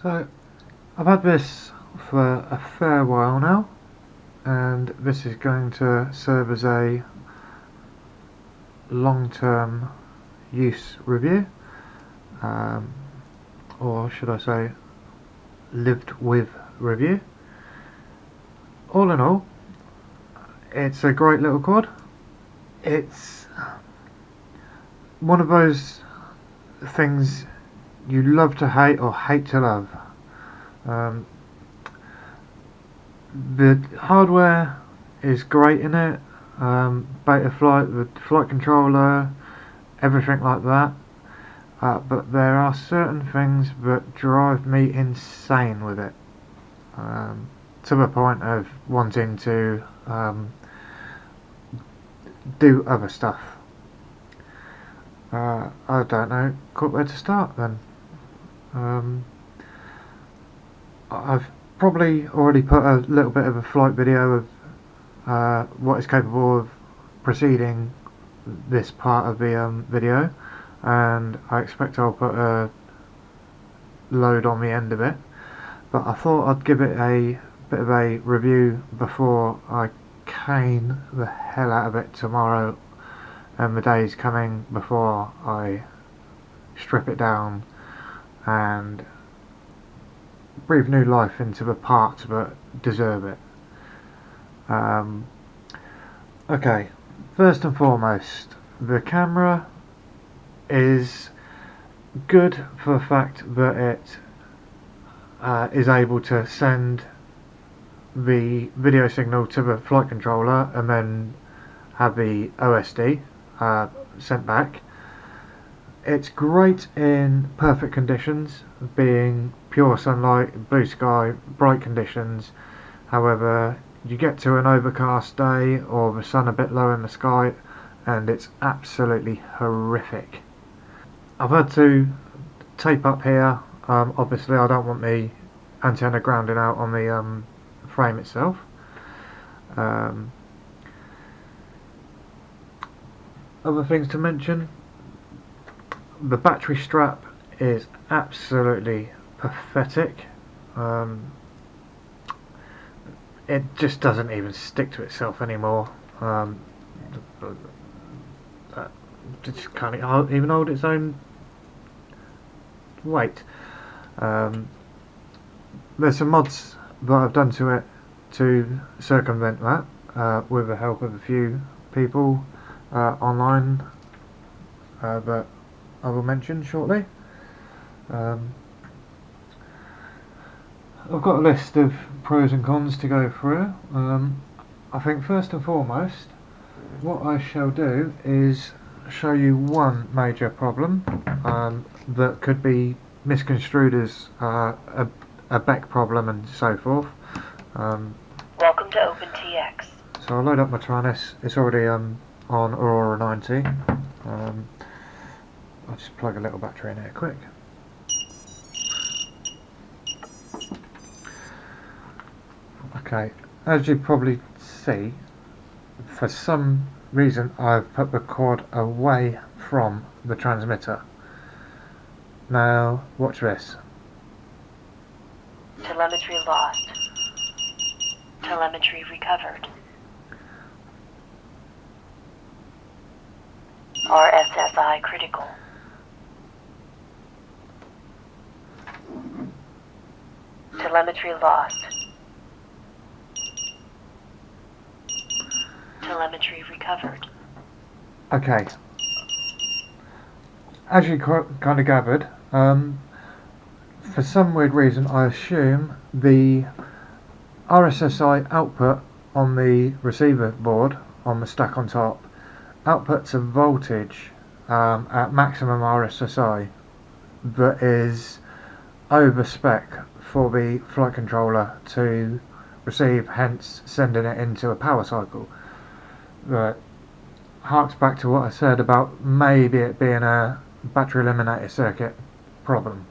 So I've had this for a fair while now, and this is going to serve as a long-term use review, um, or should I say lived with review. All in all, it's a great little quad. It's one of those things you love to hate or hate to love. Um, the hardware is great in it, beta flight, the flight controller, everything like that. But there are certain things that drive me insane with it, to the point of wanting to do other stuff. I don't know quite where to start then. I've probably already put a little bit of a flight video of what is capable of preceding this part of the video, and I expect I'll put a load on the end of it, but I thought I'd give it a bit of a review before I cane the hell out of it tomorrow and the days coming before I strip it down and breathe new life into the parts that deserve it. Okay, first and foremost, the camera is good for the fact that it is able to send the video signal to the flight controller and then have the OSD sent back. It's great in perfect conditions, being pure sunlight, blue sky, bright conditions. However, you get to an overcast day or the sun a bit low in the sky and it's absolutely horrific. I've had to tape up here. Obviously I don't want the antenna grounding out on the frame itself. Other things to mention: the battery strap is absolutely pathetic. It just doesn't even stick to itself anymore. It just can't even hold its own weight. There's some mods that I've done to it to circumvent that, with the help of a few people online, that I will mention shortly. I've got a list of pros and cons to go through. I think first and foremost, what I shall do is show you one major problem that could be misconstrued as a Beck problem and so forth. Welcome to OpenTX. So I'll load up my Tranis. It's already on Aurora 90. I'll just plug a little battery in here quick. Okay, as you probably see, for some reason I've put the quad away from the transmitter. Now watch this. Telemetry lost. Telemetry recovered. RSSI critical. Telemetry lost. Telemetry recovered. Okay, as you kind of gathered, for some weird reason I assume the RSSI output on the receiver board on the stack on top outputs a voltage at maximum RSSI that is over spec for the flight controller to receive, hence sending it into a power cycle. That harks back to what I said about maybe it being a battery eliminator circuit problem.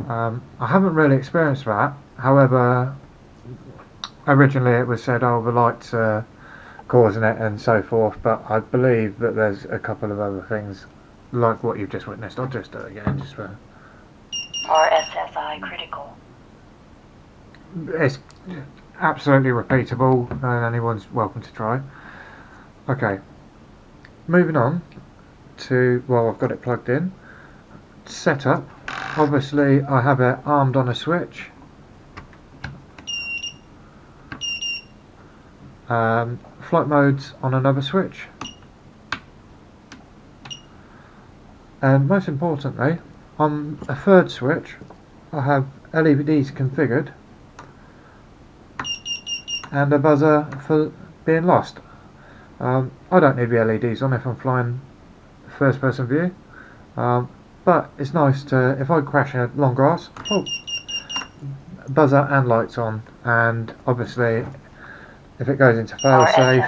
I haven't really experienced that. However, originally it was said, oh, the lights are causing it and so forth, but I believe that there's a couple of other things like what you've just witnessed. I'll just do it again just for RSSI critical. It's absolutely repeatable and anyone's welcome to try. Okay, moving on to, well, I've got it plugged in. Setup. Obviously I have it armed on a switch. Flight mode's on another switch. And most importantly, on a third switch I have LEDs configured and a buzzer for being lost. I don't need the LEDs on if I'm flying first person view, but it's nice to, if I crash in long grass, buzzer and lights on, and obviously if it goes into fail safe,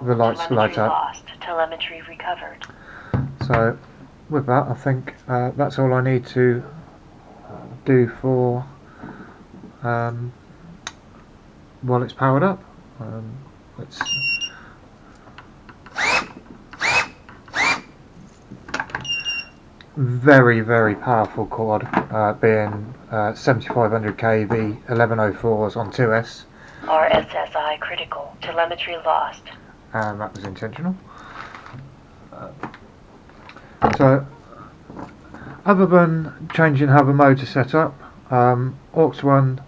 the lights light up. Lost. Telemetry recovered. So with that, I think that's all I need to do for while it's powered up. Let's very powerful quad, being 7500 kV 1104s on 2S. RSSI critical. Telemetry lost. And that was intentional. So other than changing how the modes are set up, aux 1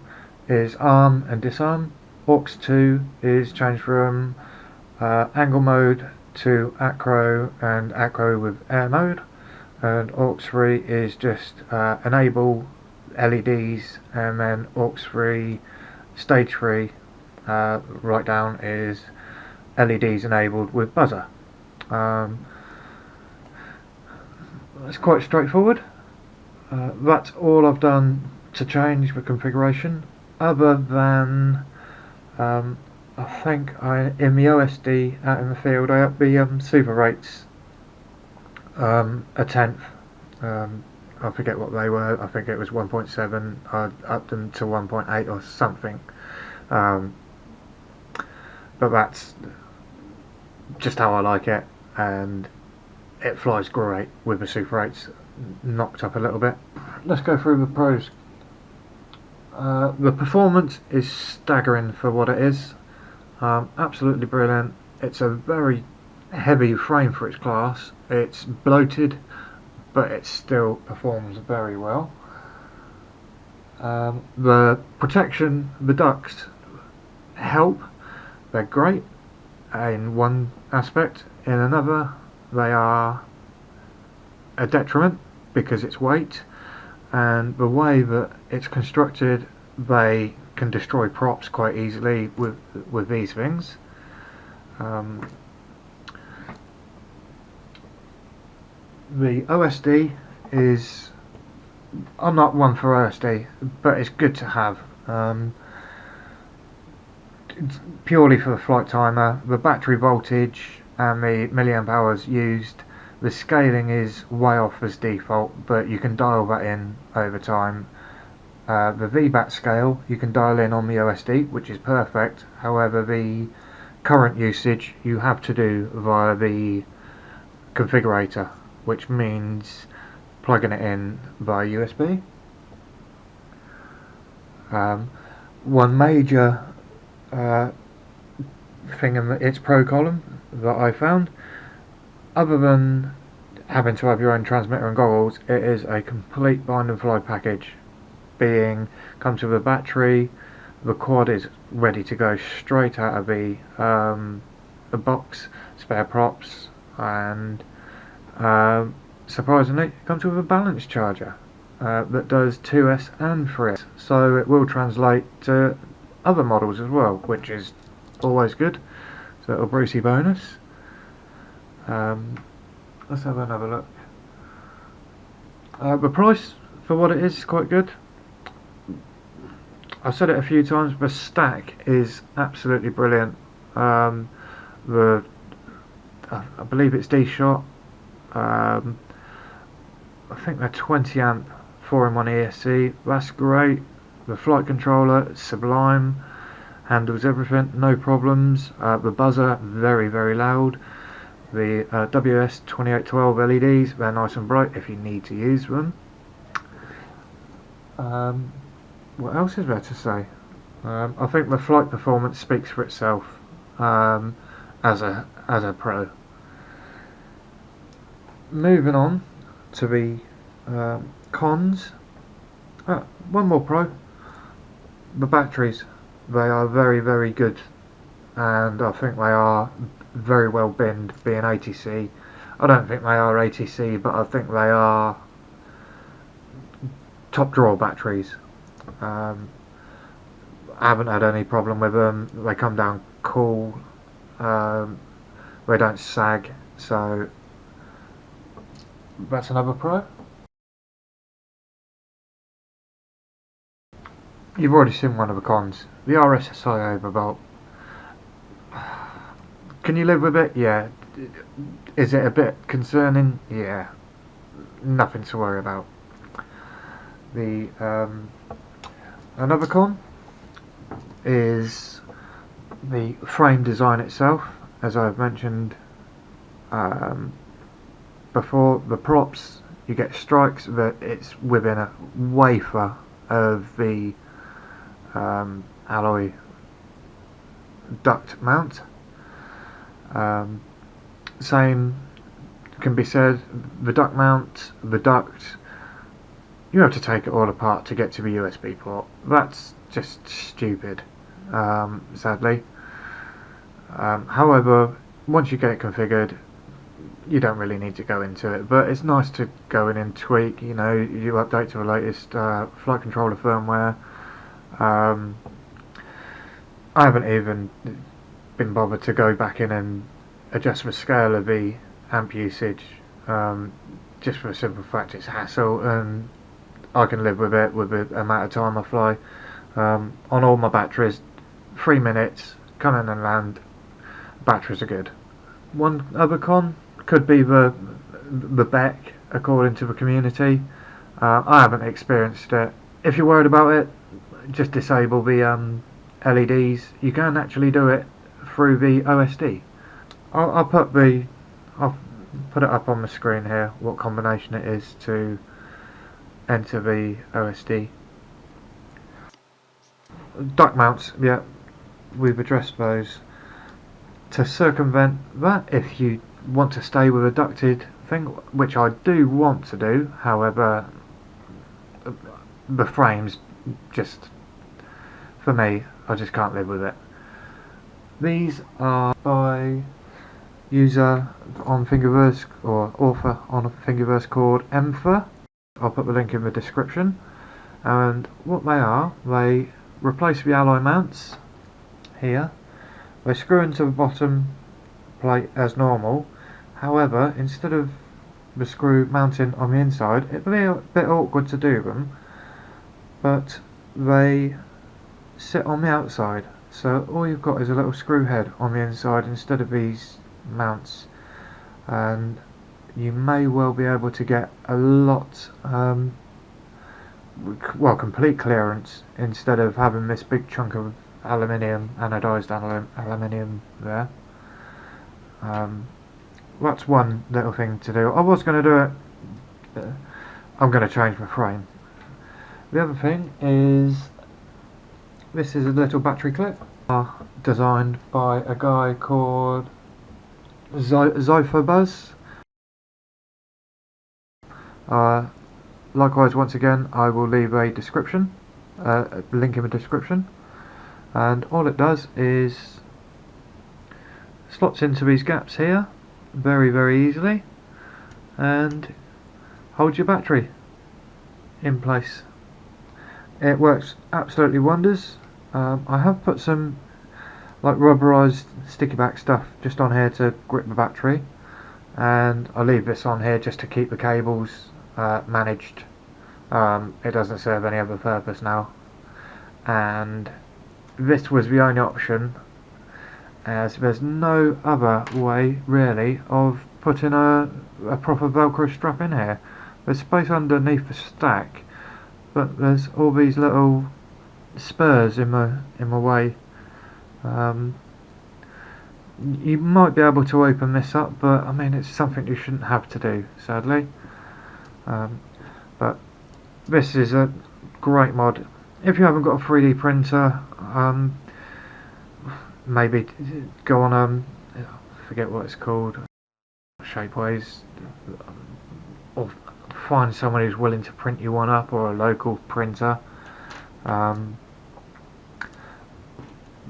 is arm and disarm, aux 2 is changed from angle mode to acro and acro with air mode, and aux 3 is just enable LEDs, and then aux 3 stage 3 right down is LEDs enabled with buzzer. It's quite straightforward. That's all I've done to change the configuration, other than I think in the OSD out in the field I up the super rates a tenth. I forget what they were. I think it was 1.7. I upped them to 1.8 or something. But that's just how I like it, and it flies great with the super rates knocked up a little bit. Let's go through the pros. The performance is staggering for what it is. Absolutely brilliant. It's a very heavy frame for its class. It's bloated, but it still performs very well. The protection, the ducts help. They're great in one aspect. In another, they are a detriment because it's weight, and the way that it's constructed, they can destroy props quite easily with these things. The OSD is, I'm not one for OSD, but it's good to have. It's purely for the flight timer. The battery voltage and the milliamp hours used, the scaling is way off as default, but you can dial that in over time. The VBAT scale you can dial in on the OSD, which is perfect. However, the current usage you have to do via the configurator, which means plugging it in via USB. One major thing in its pro column that I found, other than having to have your own transmitter and goggles, it is a complete bind and fly package. Comes with a battery, the quad is ready to go straight out of the box, spare props, and surprisingly it comes with a balance charger that does 2S and 3S, so it will translate to other models as well, which is always good. So a little Brucey bonus. Let's have another look. The price for what it is quite good. I've said it a few times, the stack is absolutely brilliant. I believe it's D-Shot. I think they're 20 amp 4-in-1 ESC. That's great. The flight controller, sublime, handles everything, no problems. The buzzer, very loud. The WS2812 LEDs, they're nice and bright if you need to use them. What else is there to say? I think the flight performance speaks for itself as a pro. Moving on to the cons. One more pro. The batteries. They are very, very good, and I think they are very well binned, being ATC. I don't think they are ATC, but I think they are top drawer batteries. Um, I haven't had any problem with them. They come down cool. Um, they don't sag, so that's another pro. You've already seen one of the cons. The RSSI overvolt. Can you live with it? Yeah. Is it a bit concerning? Yeah. Nothing to worry about. The another con is the frame design itself. As I've mentioned before, the props, you get strikes that it's within a wafer of the alloy duct mount. Same can be said, the duct mount, the duct, you have to take it all apart to get to the USB port. That's just stupid, sadly. However, once you get it configured, you don't really need to go into it, but it's nice to go in and tweak. You know, you update to the latest flight controller firmware. I haven't even been bothered to go back in and adjust the scale of the amp usage, just for the simple fact it's hassle, and I can live with it with the amount of time I fly. On all my batteries, 3 minutes, come in and land, batteries are good. One other con could be the back, according to the community. I haven't experienced it. If you're worried about it, just disable the LEDs. You can actually do it through the OSD. I'll put it up on the screen here, what combination it is to enter the OSD. Duct mounts, yeah, we've addressed those. To circumvent that, if you want to stay with a ducted thing, which I do want to do, however, the frames just, for me, I just can't live with it. These are by user on Thingiverse, or author on Thingiverse, called Empher. I'll put the link in the description. And what they replace the alloy mounts here. They screw into the bottom plate as normal. However, instead of the screw mounting on the inside, it'd be a bit awkward to do them, but they sit on the outside. So all you've got is a little screw head on the inside instead of these mounts, and you may well be able to get a lot, complete clearance instead of having this big chunk of aluminium, anodized aluminium there. That's one little thing to do. I was going to do it. I'm going to change my frame. The other thing is, this is a little battery clip designed by a guy called Zyphobuzz. Likewise, once again, I will leave a description, a link in the description, and all it does is slots into these gaps here very, very easily and holds your battery in place. It works absolutely wonders. I have put some like rubberized sticky back stuff just on here to grip the battery, and I leave this on here just to keep the cables managed. It doesn't serve any other purpose now, and this was the only option, as there's no other way really of putting a proper velcro strap in here. There's space underneath the stack, but there's all these little spurs in my way. You might be able to open this up, but I mean, it's something you shouldn't have to do, sadly. But this is a great mod. If you haven't got a 3D printer, maybe go on I forget what it's called, Shapeways, or find someone who's willing to print you one up, or a local printer. I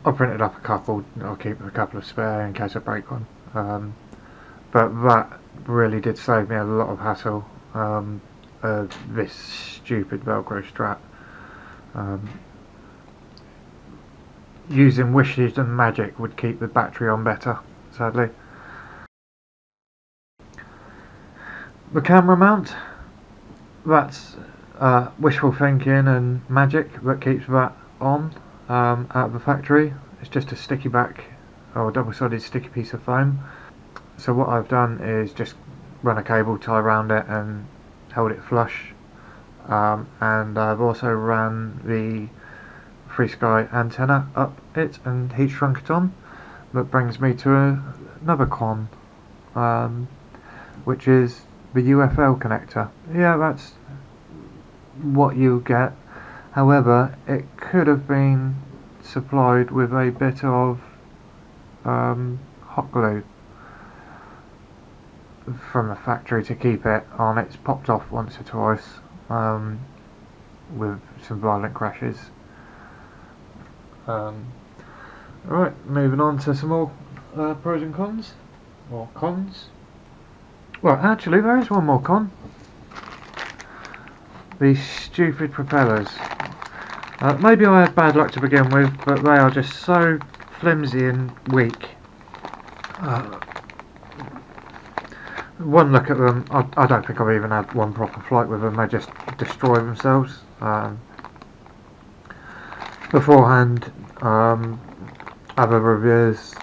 printed up a couple. I'll keep a couple of spare in case I break one. But that really did save me a lot of hassle. This stupid Velcro strap. Using wishes and magic would keep the battery on better, sadly. The camera mount, that's wishful thinking and magic that keeps that on out of the factory. It's just a sticky back or double-sided sticky piece of foam. So what I've done is just run a cable tie around it and held it flush, and I've also ran the Free Sky antenna up it and heat shrunk it on. That brings me to another con, which is the UFL connector. Yeah, that's what you get. However, it could have been supplied with a bit of hot glue from the factory to keep it on. It's popped off once or twice with some violent crashes. Alright, moving on to some more pros and cons, or cons. Well, actually there is one more con. These stupid propellers. Maybe I had bad luck to begin with, but they are just so flimsy and weak. One look at them, I don't think I've even had one proper flight with them. They just destroy themselves. Beforehand, other reviewers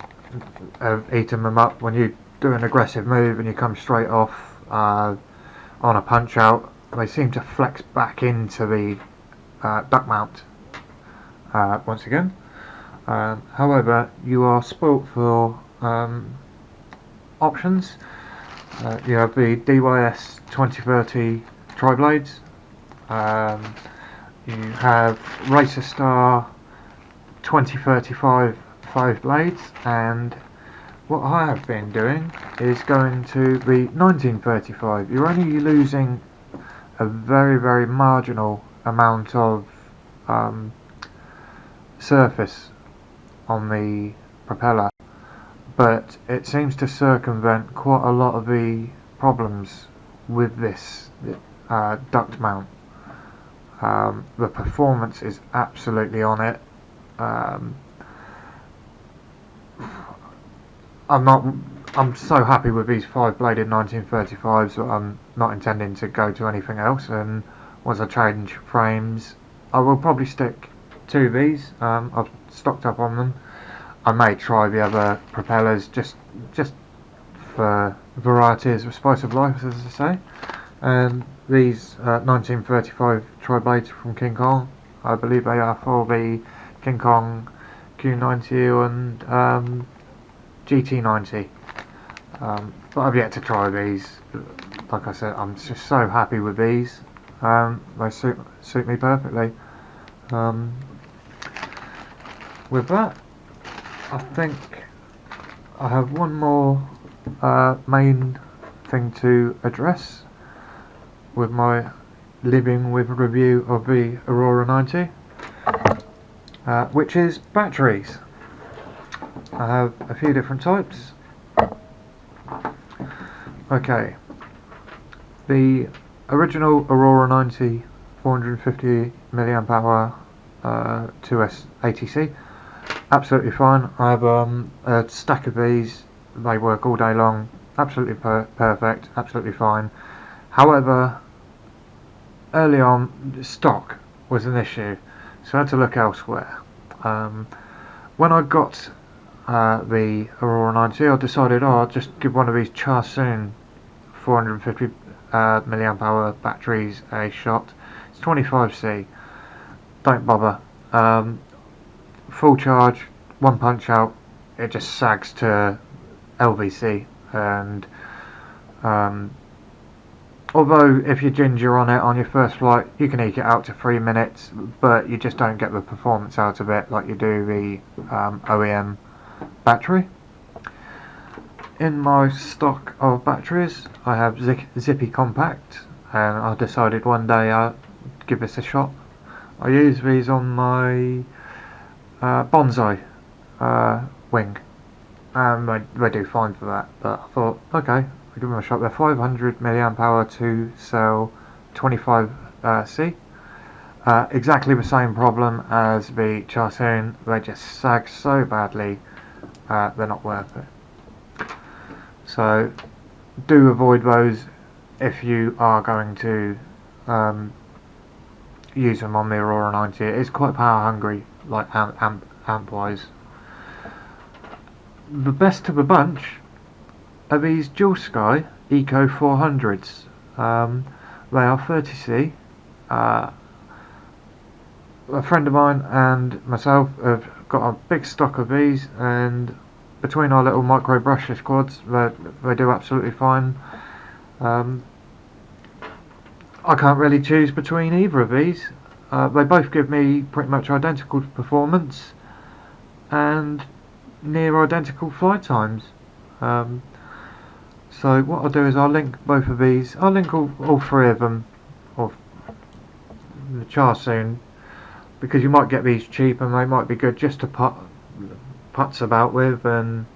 have eaten them up. When you do an aggressive move and you come straight off on a punch out, they seem to flex back into the duck mount once again. However, you are spoilt for options. You have the DYS 2030 tri-blades. You have Racer Starr 2035 5 blades, and what I have been doing is going to the 1935. You're only losing a very, very marginal amount of surface on the propeller, but it seems to circumvent quite a lot of the problems with this duct mount. The performance is absolutely on it. I'm so happy with these 5-bladed 1935s that I'm not intending to go to anything else, and once I change frames I will probably stick to these. I've stocked up on them. I may try the other propellers just for variety as a spice of life, as I say. And these 1935 tri-blades from King Kong, I believe they are for the King Kong Q90 and GT90. But I've yet to try these. Like I said, I'm just so happy with these. They suit me perfectly. With that, I think I have one more main thing to address with my living with review of the Aurora 90, which is batteries. I have a few different types. Okay, the original Aurora 90 450 milliamp hour 2S ATC, absolutely fine. I have a stack of these. They work all day long, absolutely perfect, absolutely fine. However, early on, stock was an issue, so I had to look elsewhere. When I got the Aurora 90, I decided I'll just give one of these Charsoon 450 milliamp hour batteries a shot. It's 25C. Don't bother. Full charge, one punch out, it just sags to LVC, and although if you're ginger on it on your first flight, you can eke it out to 3 minutes, but you just don't get the performance out of it like you do the OEM battery. In my stock of batteries, I have Zippy Compact, and I decided one day I'd give this a shot. I use these on my bonsai wing, and they do fine for that, but I thought, okay, I'll give them a shot. They're 500 milliamp hour to cell 25C. Exactly the same problem as the Charsoon, they just sag so badly, they're not worth it. So do avoid those if you are going to use them on the Aurora 90. It is quite power hungry, like amp wise. The best of the bunch are these Dual Sky Eco 400s. They are 30C. A friend of mine and myself have got a big stock of these, and between our little micro brushless quads, they do absolutely fine. I can't really choose between either of these. They both give me pretty much identical performance and near identical flight times. So what I'll do is I'll link both of these. I'll link all three of them, or the Charsoon, because you might get these cheap and they might be good just to putz about with, and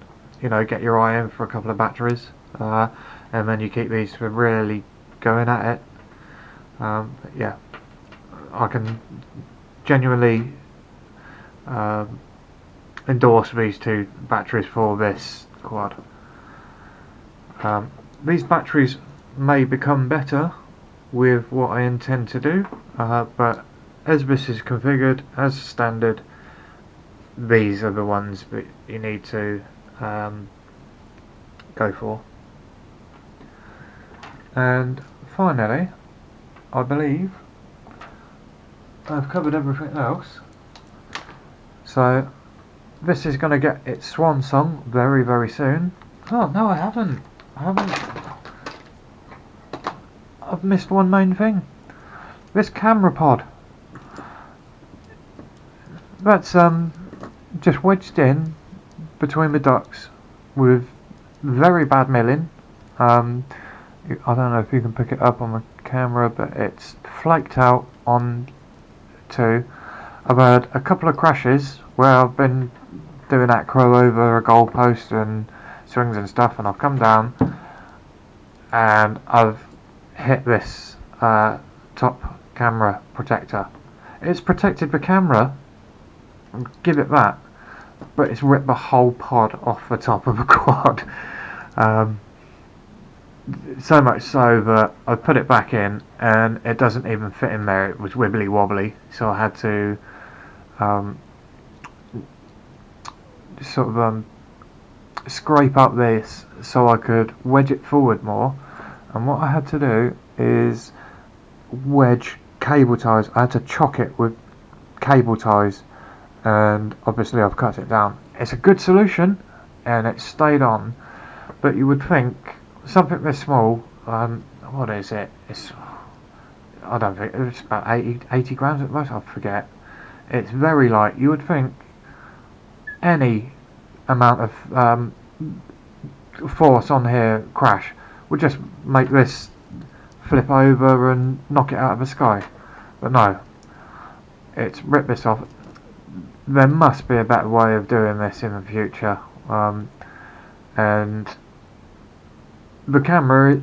get your eye in for a couple of batteries, and then you keep these for really going at it. But yeah, I can genuinely endorse these two batteries for this quad. These batteries may become better with what I intend to do, but as this is configured as standard, these are the ones that you need to go for. And finally, I believe I've covered everything else. So this is going to get its swan song very, very soon. Oh no, I haven't. I've missed one main thing. This camera pod. That's just wedged in between the ducts with very bad milling. I don't know if you can pick it up on the camera, but it's flaked out on two. I've had a couple of crashes where I've been doing acro over a goalpost and swings and stuff, and I've come down and I've hit this top camera protector. It's protected the camera, give it that, but it's ripped the whole pod off the top of the quad. So much so that I put it back in and it doesn't even fit in there. It was wibbly wobbly, so I had to scrape up this so I could wedge it forward more. And what I had to do is wedge cable ties. I had to chock it with cable ties, and obviously I've cut it down. It's a good solution and it stayed on, but you would think something this small, what is it? I don't think it's about 80 grams at most. I forget. It's very light. You would think any amount of force on here crash would just make this flip over and knock it out of the sky, but no, it's ripped this off. There must be a better way of doing this in the future, and the camera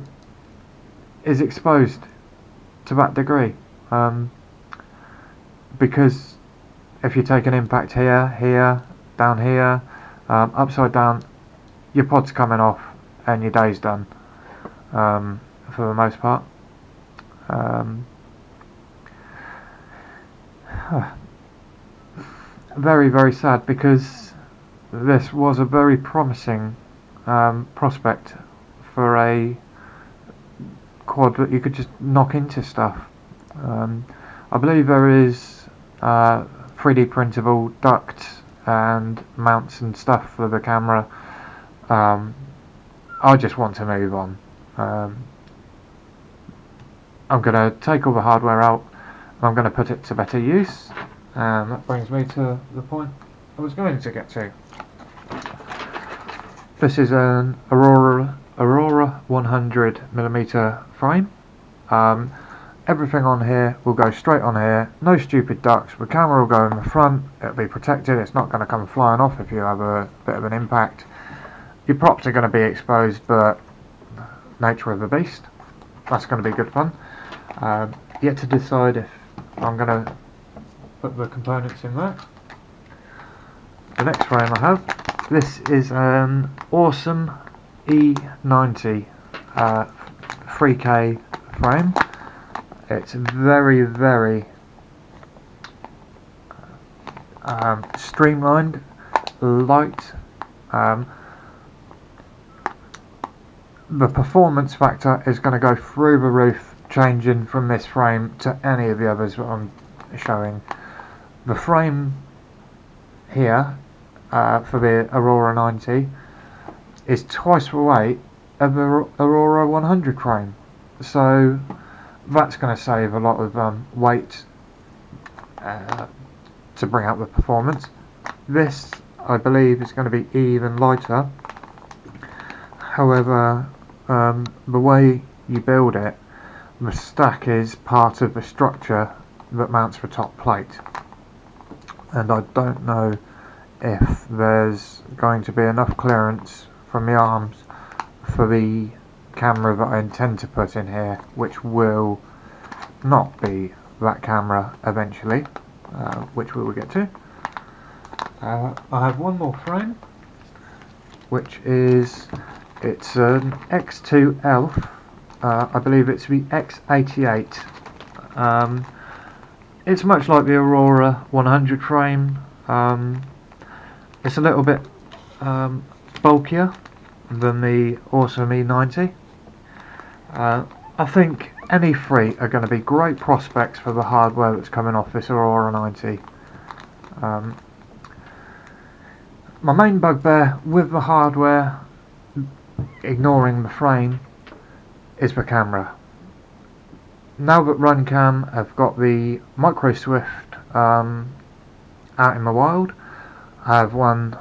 is exposed to that degree, because if you take an impact here, down here, upside down, your pod's coming off and your day's done, for the most part. Very, very sad, because this was a very promising prospect for a quad that you could just knock into stuff. I believe there is 3D printable duct and mounts and stuff for the camera. I just want to move on. I'm going to take all the hardware out and I'm going to put it to better use, and that brings me to the point I was going to get to. This is an Aurora 100mm frame. Everything on here will go straight on here, no stupid ducts. The camera will go in the front, it'll be protected, it's not going to come flying off if you have a bit of an impact. Your props are going to be exposed, but nature of the beast, that's going to be good fun. Yet to decide if I'm going to put the components in there. The next frame I have, this is an awesome E90 3K frame. It's very streamlined, light. The performance factor is going to go through the roof, changing from this frame to any of the others that I'm showing. The frame here for the Aurora 90 is twice the weight of the Aurora 100 frame, so that's going to save a lot of weight to bring out the performance. This, I believe, is going to be even lighter. However, the way you build it, the stack is part of the structure that mounts the top plate, and I don't know if there's going to be enough clearance from the arms for the camera that I intend to put in here, which will not be that camera eventually, which we will get to. I have one more frame, which is, it's an X2 Elf. I believe it's the X88. It's much like the Aurora 100 frame. It's a little bit bulkier than the awesome E90. I think any three are going to be great prospects for the hardware that's coming off this Aurora 90. My main bugbear with the hardware, ignoring the frame, is the camera. Now that Runcam have got the Micro Swift out in the wild, I have one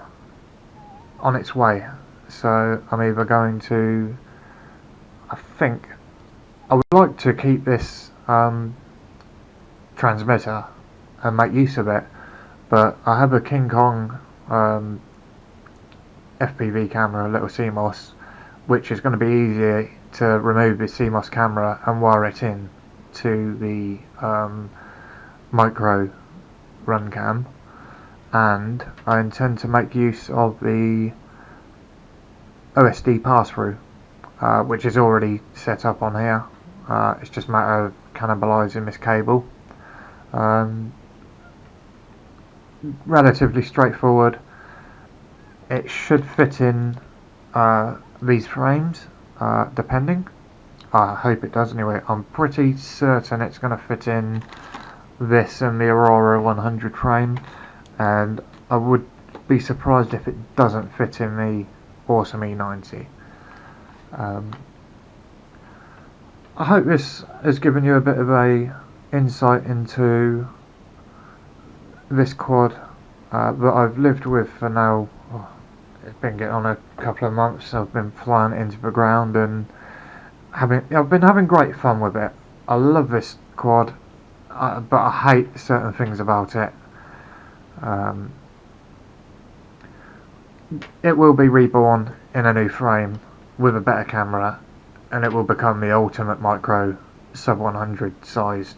on its way, so I'm either going to, I think I would like to keep this transmitter and make use of it, but I have a King Kong FPV camera, a little CMOS, which is going to be easier to remove the CMOS camera and wire it in to the micro Runcam, and I intend to make use of the OSD pass-through, which is already set up on here. It's just a matter of cannibalising this cable. Relatively straightforward. It should fit in these frames, depending. I hope it does anyway. I'm pretty certain it's going to fit in this and the Aurora 100 frame, and I would be surprised if it doesn't fit in the awesome E90. I hope this has given you a bit of a insight into this quad that I've lived with for now. It's been getting on a couple of months. I've been flying it into the ground and I've been having great fun with it. I love this quad, but I hate certain things about it. It will be reborn in a new frame with a better camera, and it will become the ultimate micro sub 100 sized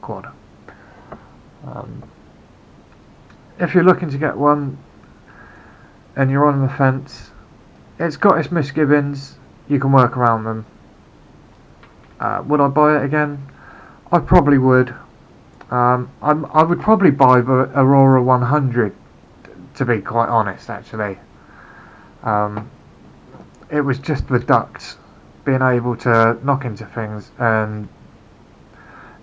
quad. If you're looking to get one and you're on the fence, it's got its misgivings. You can work around them. Would I buy it again? I probably would. I would probably buy the Aurora 100, to be quite honest, actually. It was just the ducts, being able to knock into things, and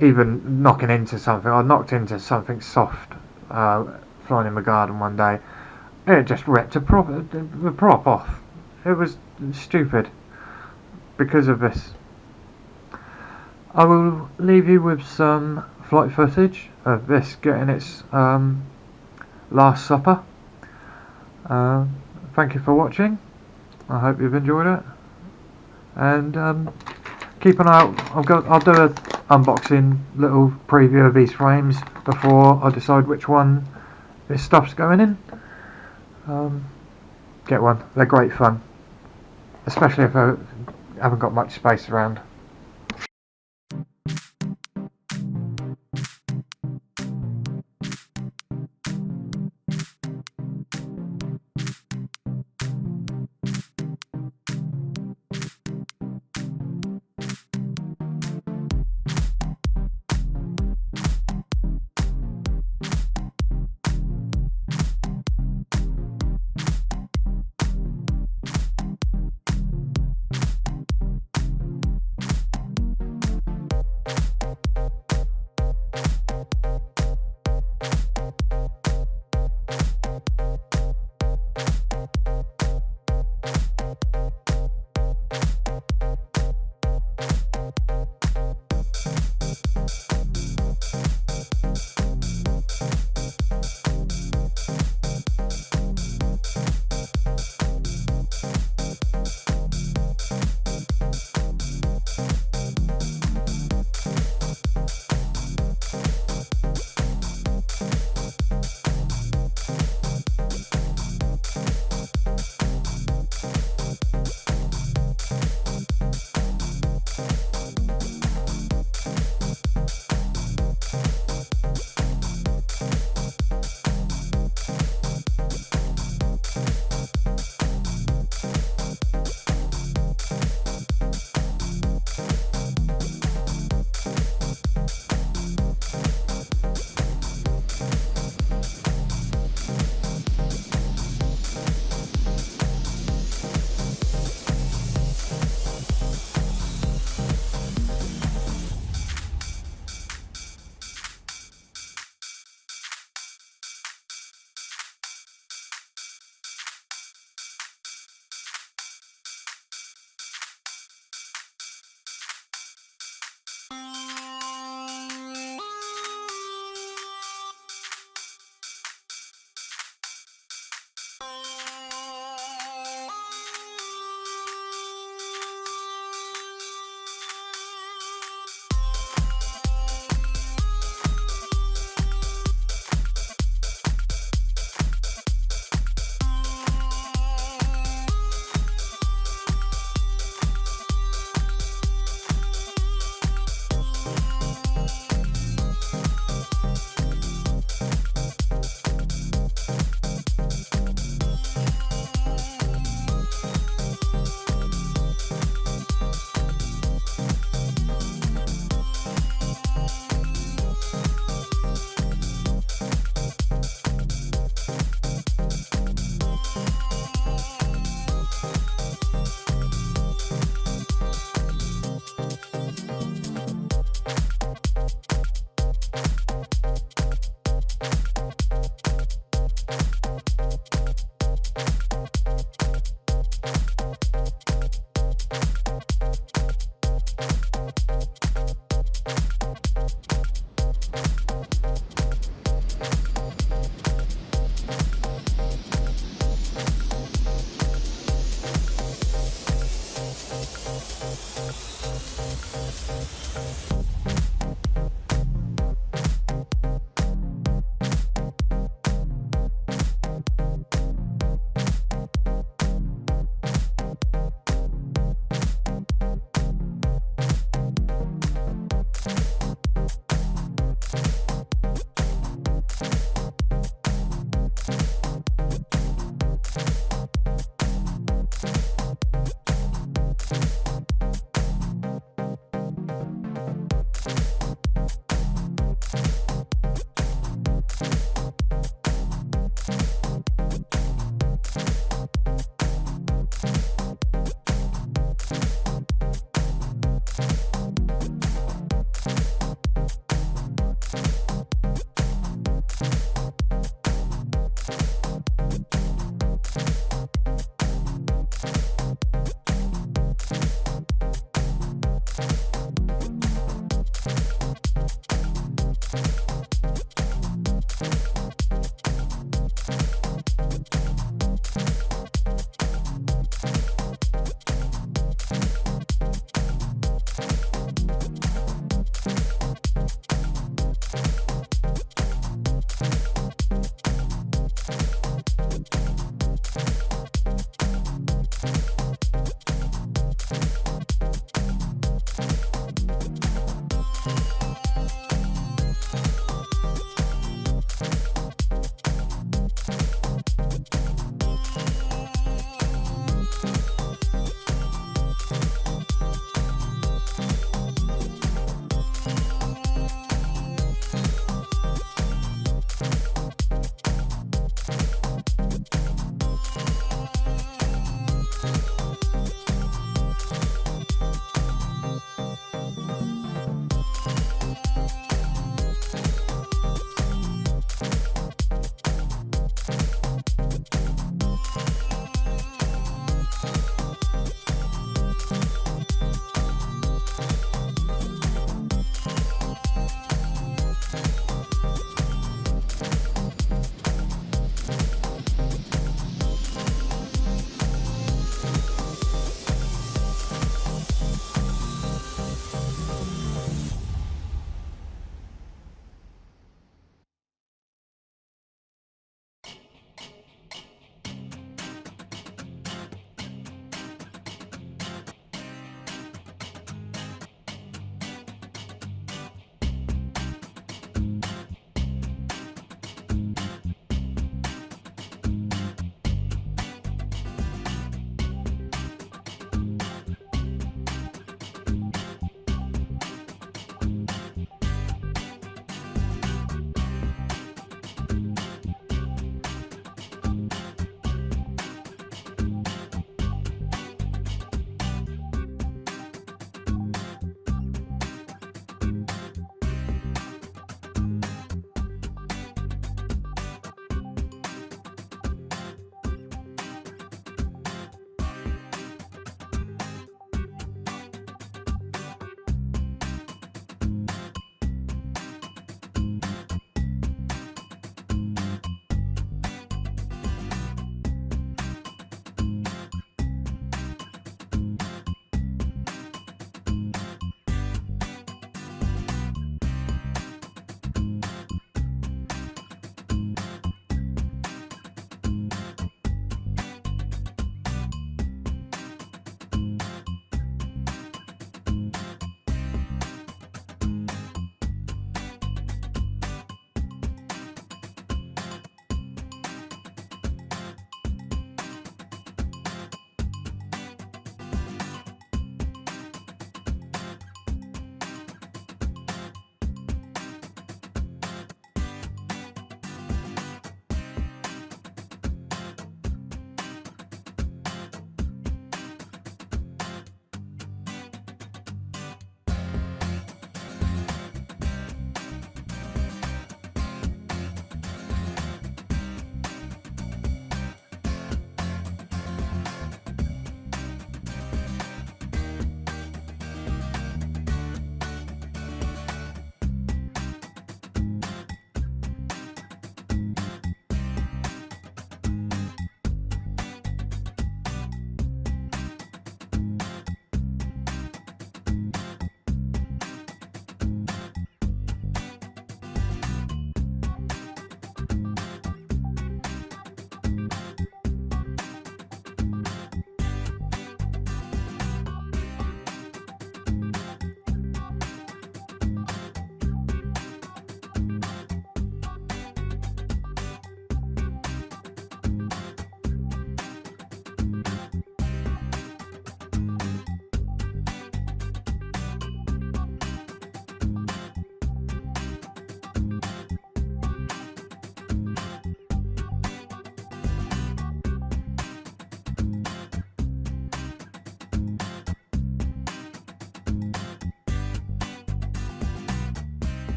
even knocking into something. I knocked into something soft flying in the garden one day. It just ripped the prop off. It was stupid because of this. I will leave you with some flight footage of this getting its last supper. Thank you for watching. I hope you've enjoyed it, and keep an eye out. I'll do a unboxing little preview of these frames before I decide which one this stuff's going in. Get one, they're great fun, especially if I haven't got much space around.